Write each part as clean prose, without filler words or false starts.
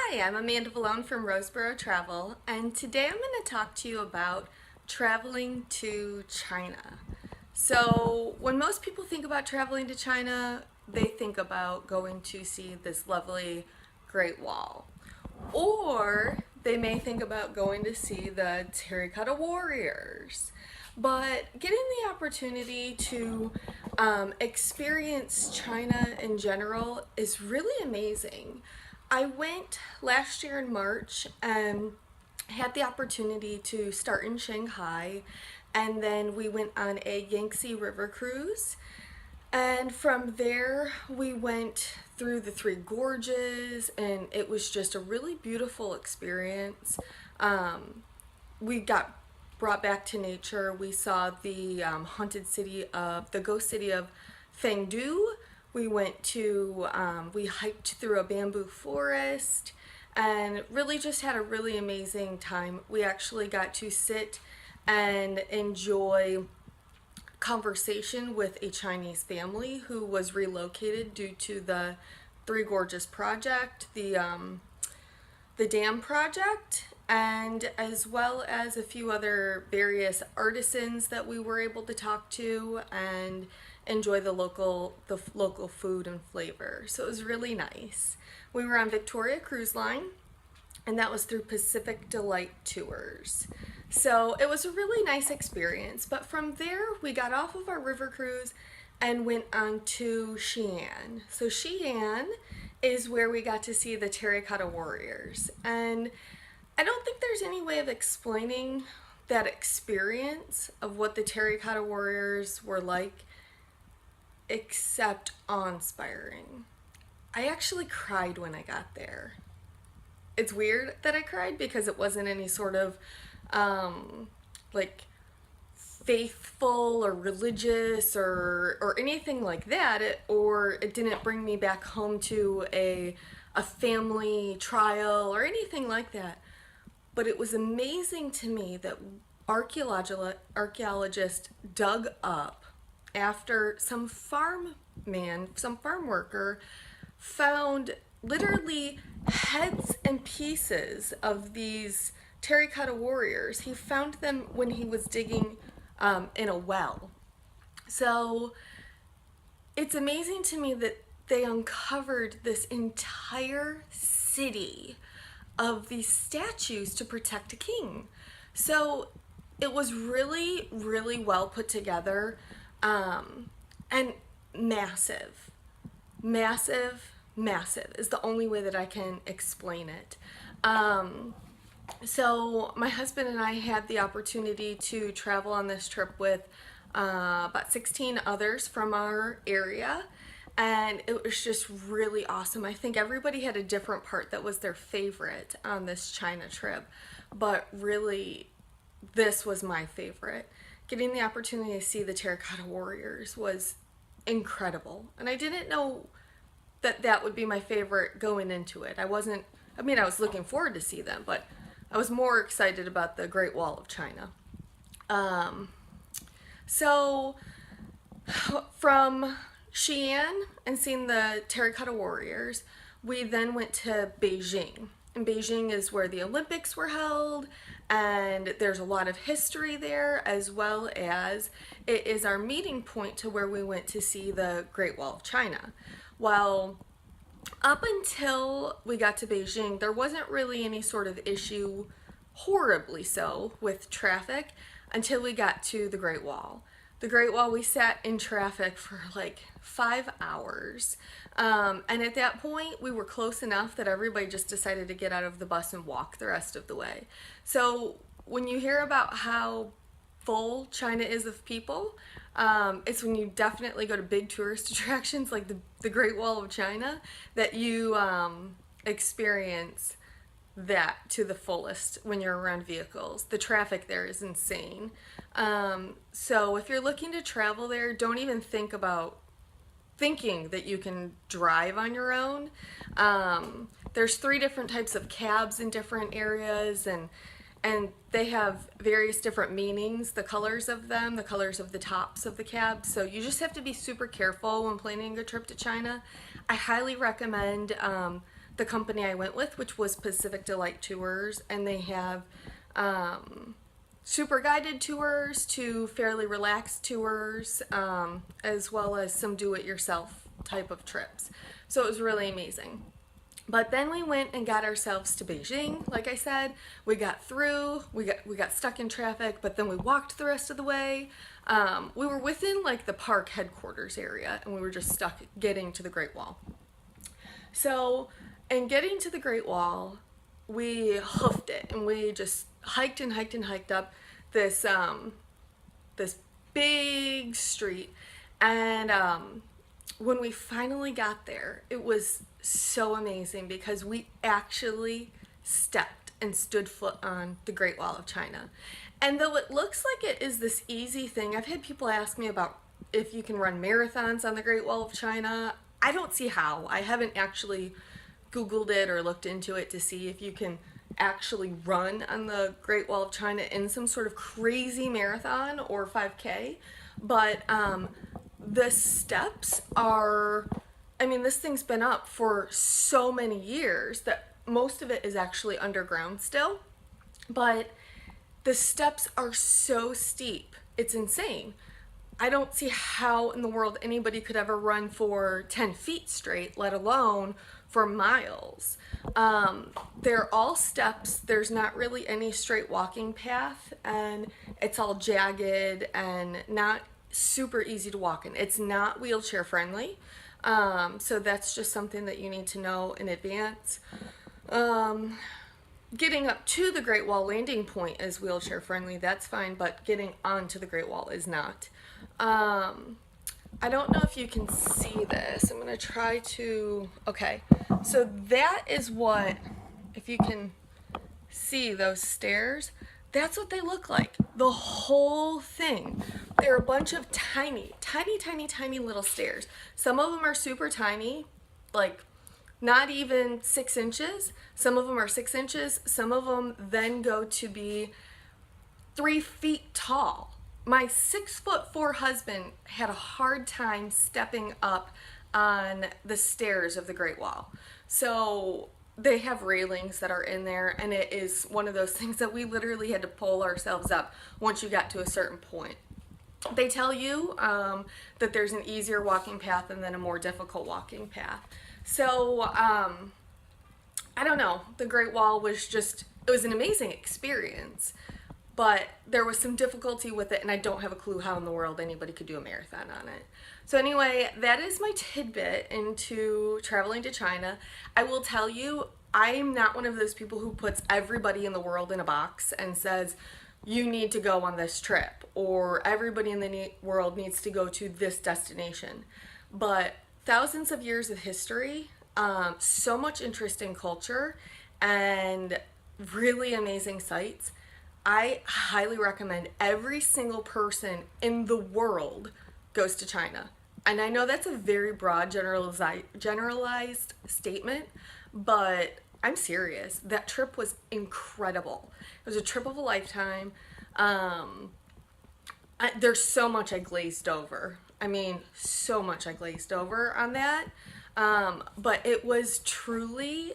Hi, I'm Amanda Vallone from Roseborough Travel, and today I'm going to talk to you about traveling to China. So, when most people think about traveling to China, they think about going to see this lovely Great Wall. Or they may think about going to see the Terracotta Warriors. But getting the opportunity to experience China in general is really amazing. I went last year in March and had the opportunity to start in Shanghai, and then we went on a Yangtze River cruise. And from there, we went through the three gorges, and it was just a really beautiful experience. We got brought back to nature. We saw the the ghost city of Fengdu. We hiked through a bamboo forest and really just had a really amazing time. We actually got to sit and enjoy conversation with a Chinese family who was relocated due to the Three Gorges project, the dam project, and as well as a few other various artisans that we were able to talk to and enjoy the local food and flavor. So it was really nice. We were on Victoria Cruise Line, and that was through Pacific Delight Tours. So it was a really nice experience. But from there, we got off of our river cruise and went on to Xi'an. So Xi'an is where we got to see the Terracotta Warriors. And I don't think there's any way of explaining that experience of what the Terracotta Warriors were like except awe-inspiring. I actually cried when I got there. It's weird that I cried because it wasn't any sort of like faithful or religious or anything like that, it didn't bring me back home to a family trial or anything like that. But it was amazing to me that archaeologists dug up after some farm worker found literally heads and pieces of these terracotta warriors. He found them when he was digging in a well. So it's amazing to me that they uncovered this entire city of these statues to protect a king. So it was really, really well put together, and massive. Massive is the only way that I can explain it. So my husband and I had the opportunity to travel on this trip with about 16 others from our area, and it was just really awesome. I think everybody had a different part that was their favorite on this China trip, but really this was my favorite. Getting the opportunity to see the Terracotta Warriors was incredible, and I didn't know that would be my favorite going into it. I was looking forward to see them, but I was more excited about the Great Wall of China. So from Xi'an and seeing the Terracotta Warriors, we then went to Beijing. And Beijing is where the Olympics were held, and there's a lot of history there, as well as it is our meeting point to where we went to see the Great Wall of China. Well, up until we got to Beijing, there wasn't really any sort of issue, horribly so, with traffic until we got to the Great Wall. The Great Wall, we sat in traffic for like 5 hours. And at that point, we were close enough that everybody just decided to get out of the bus and walk the rest of the way. So when you hear about how full China is of people, it's when you definitely go to big tourist attractions like the Great Wall of China that you experience that to the fullest when you're around vehicles. The traffic there is insane. So if you're looking to travel there, don't even think about thinking that you can drive on your own. There's 3 different types of cabs in different areas, and they have various different meanings, the colors of them, the colors of the tops of the cabs. So you just have to be super careful when planning a trip to China. I highly recommend the company I went with, which was Pacific Delight Tours, and they have super guided tours to fairly relaxed tours, as well as some do-it-yourself type of trips. So it was really amazing. But then we went and got ourselves to Beijing. Like I said, we got through, we got stuck in traffic, but then we walked the rest of the way. We were within like the park headquarters area, and we were just stuck getting to the Great Wall. So in getting to the Great Wall, we hoofed it, and we just hiked and hiked and hiked up this this big street. And when we finally got there, it was so amazing because we actually stepped and stood foot on the Great Wall of China. And though it looks like it is this easy thing, I've had people ask me about if you can run marathons on the Great Wall of China. I don't see how. I haven't actually Googled it or looked into it to see if you can actually run on the Great Wall of China in some sort of crazy marathon or 5K. But the steps are, I mean, this thing's been up for so many years that most of it is actually underground still. But the steps are so steep, it's insane. I don't see how in the world anybody could ever run for 10 feet straight, let alone for miles. They're all steps. There's not really any straight walking path, and it's all jagged and not super easy to walk in. It's not wheelchair friendly, so that's just something that you need to know in advance. Getting up to the Great Wall landing point is wheelchair friendly, that's fine, but getting onto the Great Wall is not. I don't know if you can see this. I'm gonna try to, okay. So that is what, if you can see those stairs, that's what they look like. The whole thing. They're a bunch of tiny, tiny, tiny, tiny little stairs. Some of them are super tiny, like not even 6 inches. Some of them are 6 inches. Some of them then go to be 3 feet tall. My 6'4" husband had a hard time stepping up on the stairs of the Great Wall. So they have railings that are in there, and it is one of those things that we literally had to pull ourselves up once you got to a certain point. They tell you that there's an easier walking path and then a more difficult walking path. So I don't know, the Great Wall was just, it was an amazing experience, but there was some difficulty with it, and I don't have a clue how in the world anybody could do a marathon on it. So anyway, that is my tidbit into traveling to China. I will tell you, I'm not one of those people who puts everybody in the world in a box and says, you need to go on this trip, or everybody in the world needs to go to this destination. But thousands of years of history, so much interesting culture, and really amazing sights. I highly recommend every single person in the world goes to China. And I know that's a very broad generalized statement, but I'm serious. That trip was incredible. It was a trip of a lifetime. There's so much I glazed over. I mean, so much I glazed over on that. But it was truly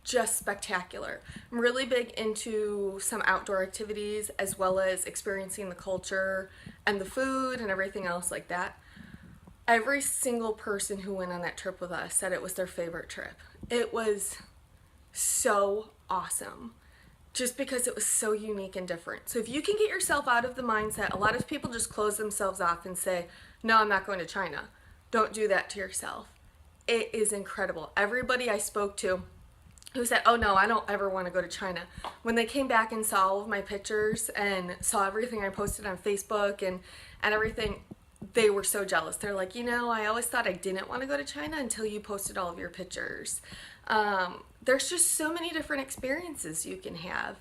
just spectacular. I'm really big into some outdoor activities as well as experiencing the culture and the food and everything else like that. Every single person who went on that trip with us said it was their favorite trip. It was so awesome just because it was so unique and different. So if you can get yourself out of the mindset, a lot of people just close themselves off and say, no, I'm not going to China. Don't do that to yourself. It is incredible. Everybody I spoke to who said, oh no, I don't ever want to go to China, when they came back and saw all of my pictures and saw everything I posted on Facebook and everything, they were so jealous. They're like, you know, I always thought I didn't want to go to China until you posted all of your pictures. There's just so many different experiences you can have.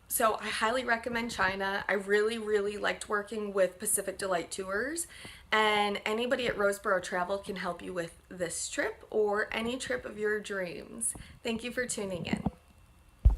So I highly recommend China. I really, really liked working with Pacific Delight Tours, and anybody at Roseborough Travel can help you with this trip or any trip of your dreams. Thank you for tuning in.